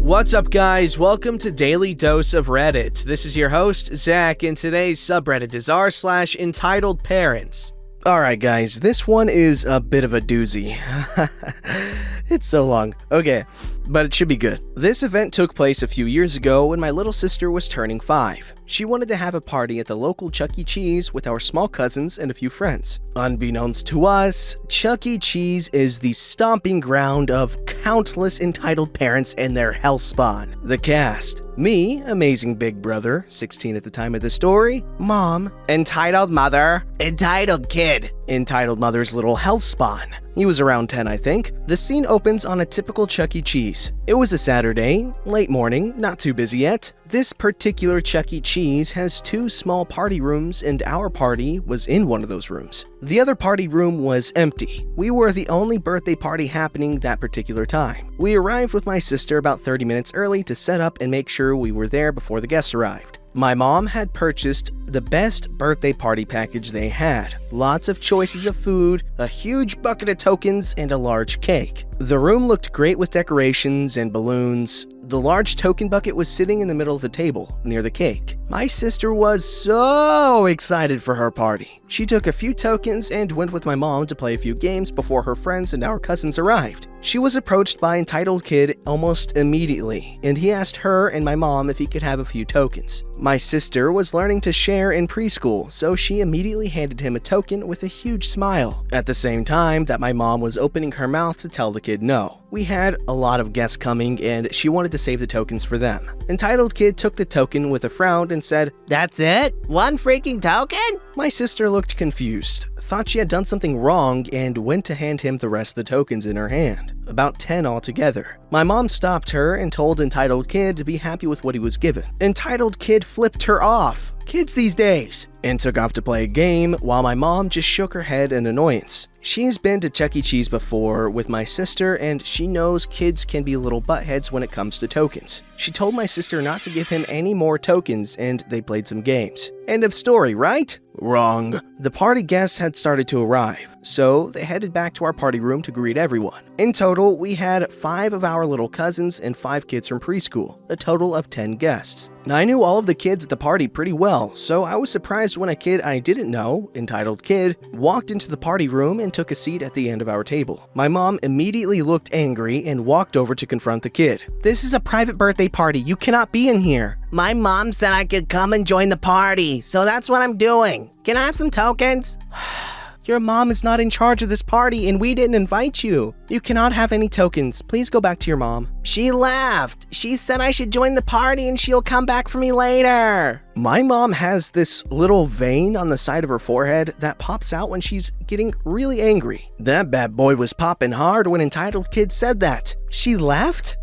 What's up, guys? Welcome to Daily Dose of Reddit. This is your host, Zach, and today's subreddit is r/EntitledParents. Alright guys, this one is a bit of a doozy. It's so long. Okay, but it should be good. This event took place a few years ago when my little sister was turning 5. She wanted to have a party at the local Chuck E. Cheese with our small cousins and a few friends. Unbeknownst to us, Chuck E. Cheese is the stomping ground of countless entitled parents and their hellspawn. The cast: me, amazing big brother, 16 at the time of the story, mom, entitled mother, entitled kid, entitled mother's little hellspawn. He was around 10, I think. The scene opens on a typical Chuck E. Cheese. It was a Saturday, late morning, not too busy yet. This particular Chuck E. Cheese has 2 small party rooms, and our party was in one of those rooms. The other party room was empty. We were the only birthday party happening that particular time. We arrived with my sister about 30 minutes early to set up and make sure we were there before the guests arrived. My mom had purchased the best birthday party package they had. Lots of choices of food, a huge bucket of tokens, and a large cake. The room looked great with decorations and balloons. The large token bucket was sitting in the middle of the table, near the cake. My sister was so excited for her party. She took a few tokens and went with my mom to play a few games before her friends and our cousins arrived. She was approached by Entitled Kid almost immediately, and he asked her and my mom if he could have a few tokens. My sister was learning to share in preschool, so she immediately handed him a token with a huge smile. At the same time that my mom was opening her mouth to tell the kid no. We had a lot of guests coming, and she wanted to save the tokens for them. Entitled Kid took the token with a frown and said, "That's it? One freaking token?" My sister looked confused, thought she had done something wrong, and went to hand him the rest of the tokens in her hand. About 10 altogether. My mom stopped her and told Entitled Kid to be happy with what he was given. Entitled Kid flipped her off. Kids these days. And took off to play a game while my mom just shook her head in annoyance. She's been to Chuck E. Cheese before with my sister, and she knows kids can be little buttheads when it comes to tokens. She told my sister not to give him any more tokens, and they played some games. End of story, right? Wrong. The party guests had started to arrive, so they headed back to our party room to greet everyone. In total, we had 5 of our little cousins and 5 kids from preschool, a total of 10 guests. I knew all of the kids at the party pretty well, so I was surprised when a kid I didn't know, Entitled Kid, walked into the party room and took a seat at the end of our table. My mom immediately looked angry and walked over to confront the kid. "This is a private birthday party. You cannot be in here." "My mom said I could come and join the party, so that's what I'm doing. Can I have some tokens?" "Your mom is not in charge of this party, and we didn't invite you. You cannot have any tokens. Please go back to your mom." "She left. She said I should join the party and she'll come back for me later." My mom has this little vein on the side of her forehead that pops out when she's getting really angry. That bad boy was popping hard when Entitled Kid said that. "She left?"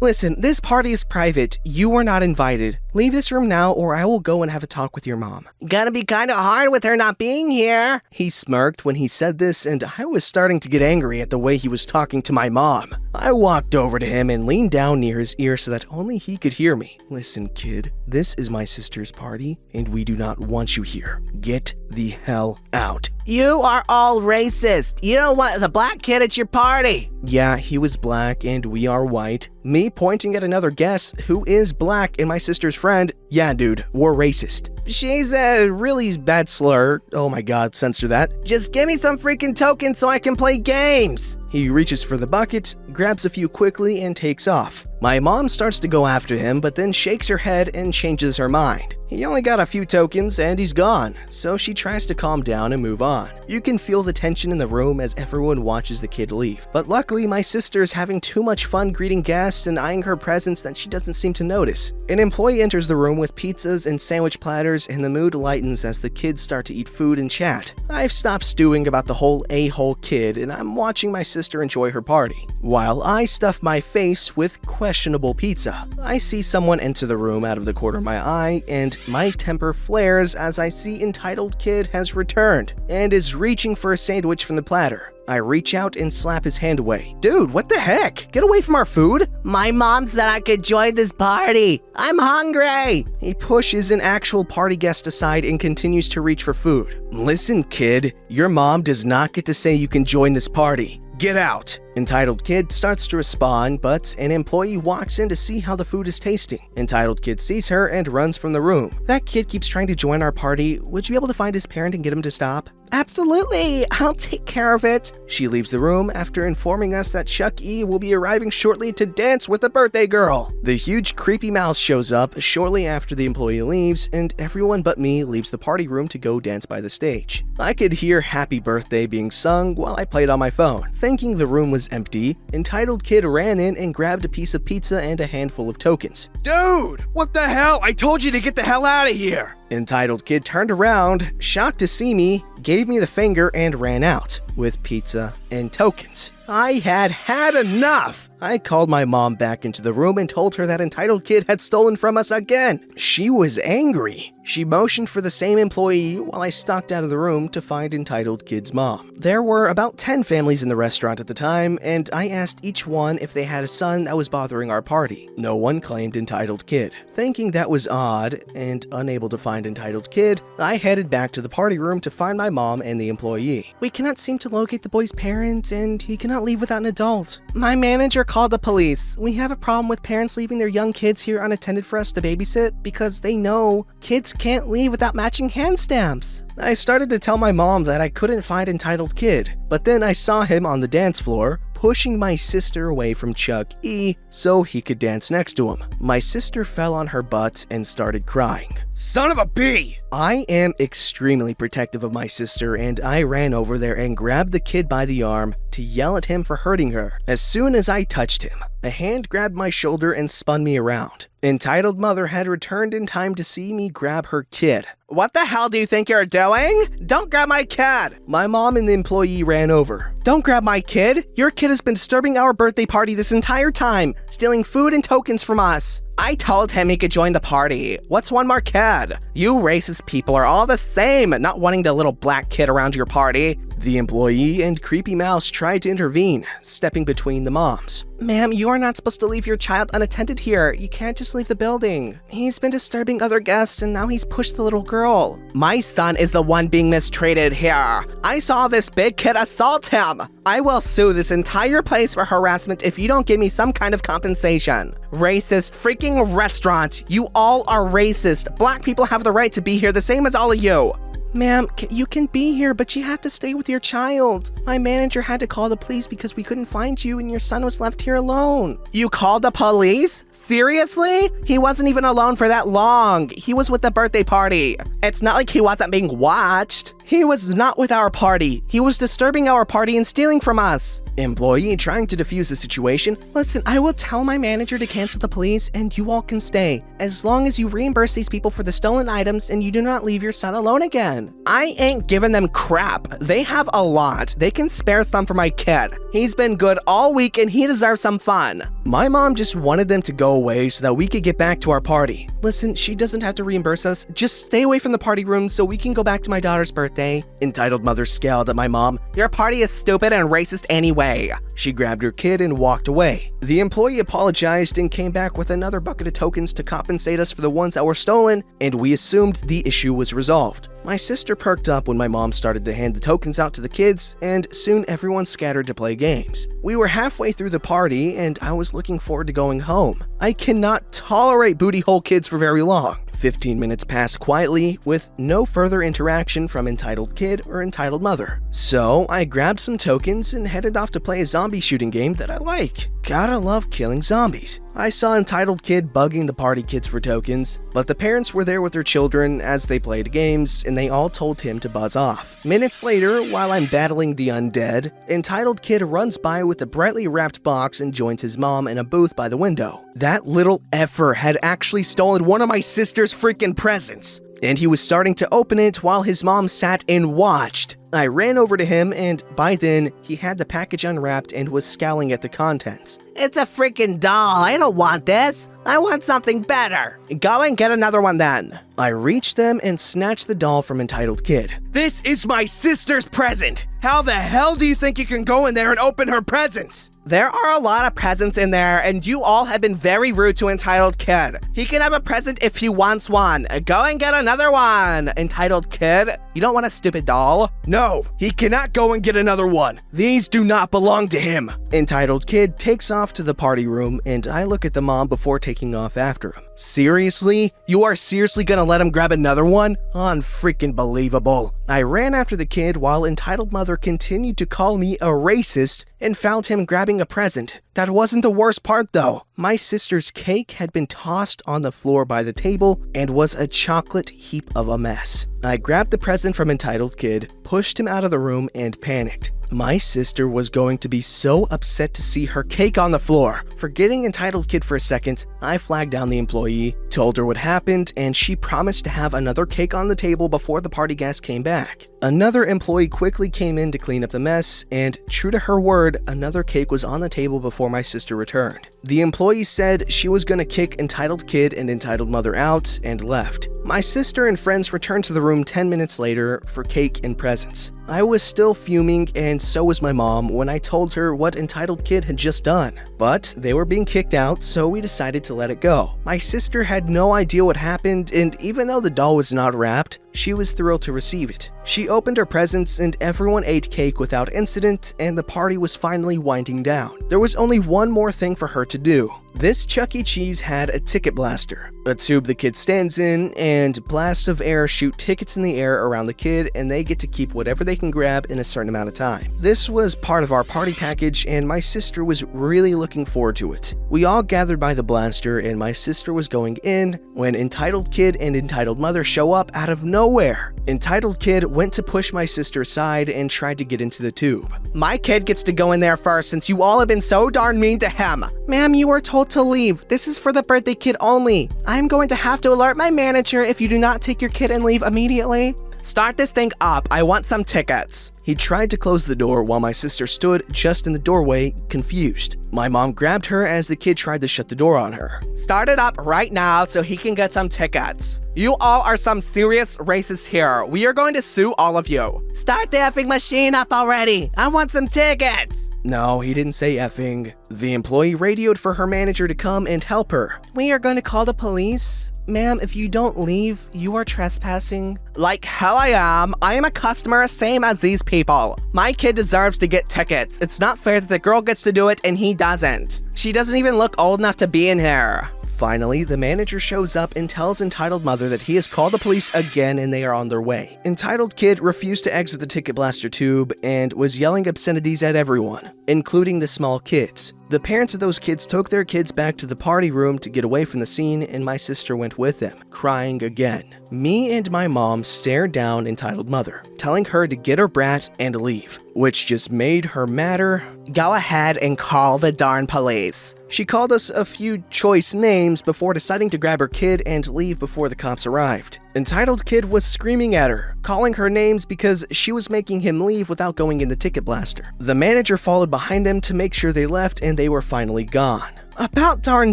"Listen, this party is private. You were not invited. Leave this room now or I will go and have a talk with your mom." "Gotta be kinda hard with her not being here." He smirked when he said this, and I was starting to get angry at the way he was talking to my mom. I walked over to him and leaned down near his ear so that only he could hear me. "Listen, kid, this is my sister's party, and we do not want you here. Get the hell out." "You are all racist. You don't want the black kid at your party." "Yeah, he was black and we are white." Me pointing at another guest who is black and my sister's friend. "Yeah, dude, we're racist." "She's a really bad slur." "Oh my god, censor that." "Just give me some freaking tokens so I can play games." He reaches for the bucket, grabs a few quickly, and takes off. My mom starts to go after him, but then shakes her head and changes her mind. He only got a few tokens and he's gone, so she tries to calm down and move on. You can feel the tension in the room as everyone watches the kid leave. But luckily, my sister is having too much fun greeting guests and eyeing her presents that she doesn't seem to notice. An employee enters the room with pizzas and sandwich platters, and the mood lightens as the kids start to eat food and chat. I've stopped stewing about the whole a-hole kid, and I'm watching my sister enjoy her party. While I stuff my face with questionable pizza, I see someone enter the room out of the corner of my eye, and my temper flares as I see Entitled Kid has returned and is reaching for a sandwich from the platter. I reach out and slap his hand away. "Dude, what the heck? Get away from our food!" "My mom said I could join this party. I'm hungry!" He pushes an actual party guest aside and continues to reach for food. "Listen, kid, your mom does not get to say you can join this party. Get out!" Entitled Kid starts to respond, but an employee walks in to see how the food is tasting. Entitled Kid sees her and runs from the room. That kid keeps trying to join our party. Would you be able to find his parent and get him to stop? Absolutely, I'll take care of it. She leaves the room after informing us that Chuck E. will be arriving shortly to dance with the birthday girl. The huge creepy mouse shows up shortly after the employee leaves, and everyone but me leaves the party room to go dance by the stage. I could hear Happy Birthday being sung while I played on my phone. Thinking the room was empty, Entitled Kid ran in and grabbed a piece of pizza and a handful of tokens. Dude, what the hell? I told you to get the hell out of here! Entitled Kid turned around, shocked to see me, gave me the finger, and ran out with pizza and tokens. I had enough! I called my mom back into the room and told her that Entitled Kid had stolen from us again. She was angry. She motioned for the same employee while I stalked out of the room to find Entitled Kid's mom. There were about 10 families in the restaurant at the time, and I asked each one if they had a son that was bothering our party. No one claimed Entitled Kid. Thinking that was odd and unable to find Entitled Kid, I headed back to the party room to find my mom and the employee. We cannot seem to locate the boy's parent, and he cannot leave without an adult. My manager called the police. We have a problem with parents leaving their young kids here unattended for us to babysit because they know kids can't leave without matching hand stamps. I started to tell my mom that I couldn't find Entitled Kid, but then I saw him on the dance floor, pushing my sister away from Chuck E. so he could dance next to him. My sister fell on her butt and started crying. Son of a bee! I am extremely protective of my sister, and I ran over there and grabbed the kid by the arm to yell at him for hurting her. As soon as I touched him, a hand grabbed my shoulder and spun me around. Entitled Mother had returned in time to see me grab her kid. What the hell do you think you're doing? Don't grab my kid! My mom and the employee ran over. Don't grab my kid! Your kid has been disturbing our birthday party this entire time, stealing food and tokens from us. I told him he could join the party. What's one more kid? You racist people are all the same, not wanting the little black kid around your party. The employee and Creepy Mouse tried to intervene, stepping between the moms. Ma'am, you are not supposed to leave your child unattended here. You can't just leave the building. He's been disturbing other guests and now he's pushed the little girl. My son is the one being mistreated here. I saw this big kid assault him. I will sue this entire place for harassment if you don't give me some kind of compensation. Racist freaking restaurant. You all are racist. Black people have the right to be here the same as all of you. Ma'am, you can be here, but you have to stay with your child. My manager had to call the police because we couldn't find you and your son was left here alone. You called the police? Seriously? He wasn't even alone for that long. He was with the birthday party. It's not like he wasn't being watched. He was not with our party. He was disturbing our party and stealing from us. Employee trying to defuse the situation. Listen, I will tell my manager to cancel the police and you all can stay, as long as you reimburse these people for the stolen items and you do not leave your son alone again. I ain't giving them crap. They have a lot. They can spare some for my kid. He's been good all week and he deserves some fun. My mom just wanted them to go away so that we could get back to our party. Listen, she doesn't have to reimburse us. Just stay away from the party room so we can go back to my daughter's birthday. Entitled Mother scowled at my mom. Your party is stupid and racist anyway. She grabbed her kid and walked away. The employee apologized and came back with another bucket of tokens to compensate us for the ones that were stolen, and we assumed the issue was resolved. My sister perked up when my mom started to hand the tokens out to the kids, and soon everyone scattered to play games. We were halfway through the party, and I was looking forward to going home. I cannot tolerate booty hole kids for very long. 15 minutes passed quietly with no further interaction from Entitled Kid or Entitled Mother. So I grabbed some tokens and headed off to play a zombie shooting game that I like. Gotta love killing zombies. I saw Entitled Kid bugging the party kids for tokens, but the parents were there with their children as they played games and they all told him to buzz off. Minutes later, while I'm battling the undead, Entitled Kid runs by with a brightly wrapped box and joins his mom in a booth by the window. That little effer had actually stolen one of my sister's freaking presents, and he was starting to open it while his mom sat and watched. I ran over to him, and by then, he had the package unwrapped and was scowling at the contents. It's a freaking doll. I don't want this. I want something better. Go and get another one then. I reached them and snatched the doll from Entitled Kid. This is my sister's present. How the hell do you think you can go in there and open her presents? There are a lot of presents in there, and you all have been very rude to Entitled Kid. He can have a present if he wants one. Go and get another one, Entitled Kid. You don't want a stupid doll? No, he cannot go and get another one. These do not belong to him. Entitled Kid takes off to the party room, and I look at the mom before taking off after him. Seriously? You are seriously gonna let him grab another one? Unfreaking believable. I ran after the kid while Entitled Mother continued to call me a racist and found him grabbing a present. That wasn't the worst part though. My sister's cake had been tossed on the floor by the table and was a chocolate heap of a mess. I grabbed the present from Entitled Kid, pushed him out of the room, and panicked. My sister was going to be so upset to see her cake on the floor. Forgetting Entitled Kid for a second, I flagged down the employee, told her what happened, and she promised to have another cake on the table before the party guests came back. Another employee quickly came in to clean up the mess, and true to her word, another cake was on the table before my sister returned. The employee said she was gonna kick Entitled Kid and Entitled Mother out and left. My sister and friends returned to the room 10 minutes later for cake and presents. I was still fuming, and so was my mom when I told her what Entitled Kid had just done. But they were being kicked out, so we decided to let it go. My sister had no idea what happened, and even though the doll was not wrapped, she was thrilled to receive it. She opened her presents and everyone ate cake without incident, and the party was finally winding down. There was only one more thing for her to do. This Chuck E. Cheese had a ticket blaster, a tube the kid stands in, and blasts of air shoot tickets in the air around the kid, and they get to keep whatever they can grab in a certain amount of time. This was part of our party package, and my sister was really looking forward to it. We all gathered by the blaster, and my sister was going in when Entitled Kid and Entitled Mother show up out of nowhere. Entitled Kid went to push my sister aside and tried to get into the tube. My kid gets to go in there first since you all have been so darn mean to him. Ma'am, you were told to leave. This is for the birthday kid only. I'm going to have to alert my manager if you do not take your kid and leave immediately. Start this thing up. I want some tickets. He tried to close the door while my sister stood just in the doorway, confused. My mom grabbed her as the kid tried to shut the door on her. Start it up right now so he can get some tickets. You all are some serious racists here. We are going to sue all of you. Start the effing machine up already. I want some tickets. No, he didn't say effing. The employee radioed for her manager to come and help her. We are going to call the police. Ma'am, if you don't leave, you are trespassing. Like hell I am. I am a customer, same as these people. My kid deserves to get tickets. It's not fair that the girl gets to do it and he doesn't. She doesn't even look old enough to be in here. Finally, the manager shows up and tells Entitled Mother that he has called the police again and they are on their way. Entitled Kid refused to exit the ticket blaster tube and was yelling obscenities at everyone, including the small kids. The parents of those kids took their kids back to the party room to get away from the scene, and my sister went with them, crying again. Me and my mom stared down Entitled Mother, telling her to get her brat and leave, which just made her madder. Go ahead and call the darn police. She called us a few choice names before deciding to grab her kid and leave before the cops arrived. Entitled Kid was screaming at her, calling her names because she was making him leave without going in the ticket blaster. The manager followed behind them to make sure they left, and they were finally gone. About darn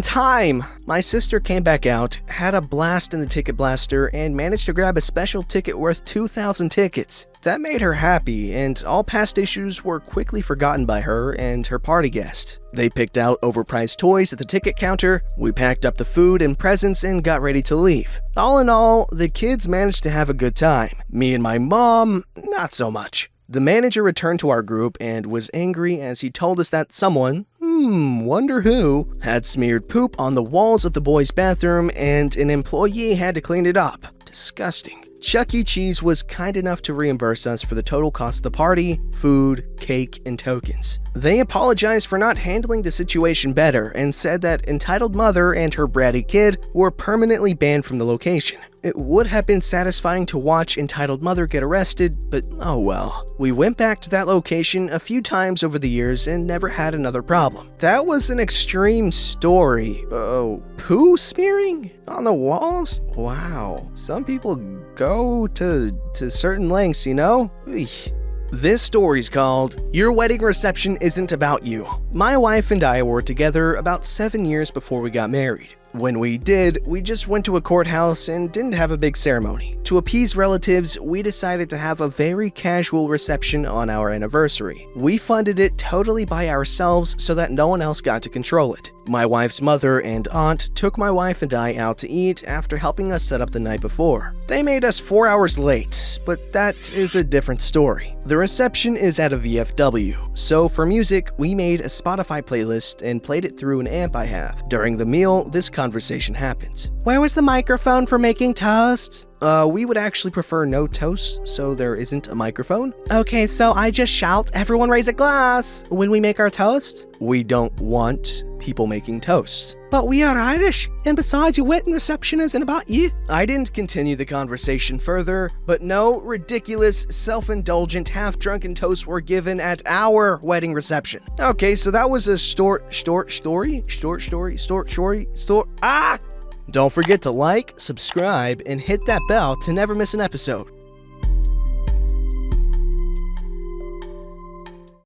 time! My sister came back out, had a blast in the ticket blaster, and managed to grab a special ticket worth 2,000 tickets. That made her happy, and all past issues were quickly forgotten by her and her party guest. They picked out overpriced toys at the ticket counter, we packed up the food and presents and got ready to leave. All in all, the kids managed to have a good time. Me and my mom, not so much. The manager returned to our group and was angry as he told us that someone, wonder who, had smeared poop on the walls of the boys' bathroom and an employee had to clean it up. Disgusting. Chuck E. Cheese was kind enough to reimburse us for the total cost of the party, food, cake, and tokens. They apologized for not handling the situation better and said that Entitled Mother and her bratty kid were permanently banned from the location. It would have been satisfying to watch Entitled Mother get arrested, but oh well. We went back to that location a few times over the years and never had another problem. That was an extreme story. Poo smearing on the walls? Wow. Some people go to certain lengths, you know? Eesh. This story's called Your Wedding Reception Isn't About You. My wife and I were together about 7 years before we got married. When we did, we just went to a courthouse and didn't have a big ceremony. To appease relatives, we decided to have a very casual reception on our anniversary. We funded it totally by ourselves so that no one else got to control it. My wife's mother and aunt took my wife and I out to eat after helping us set up the night before. They made us 4 hours late, but that is a different story. The reception is at a VFW, so for music, we made a Spotify playlist and played it through an amp I have. During the meal, this conversation happens. Where was the microphone for making toasts? We would actually prefer no toasts, so there isn't a microphone. Okay, so I just shout, everyone raise a glass when we make our toast? We don't want people making toasts. But we are Irish, and besides, your wedding reception isn't about you. I didn't continue the conversation further, but no ridiculous, self-indulgent, half-drunken toasts were given at our wedding reception. Okay, so that was a story. Don't forget to like, subscribe, and hit that bell to never miss an episode.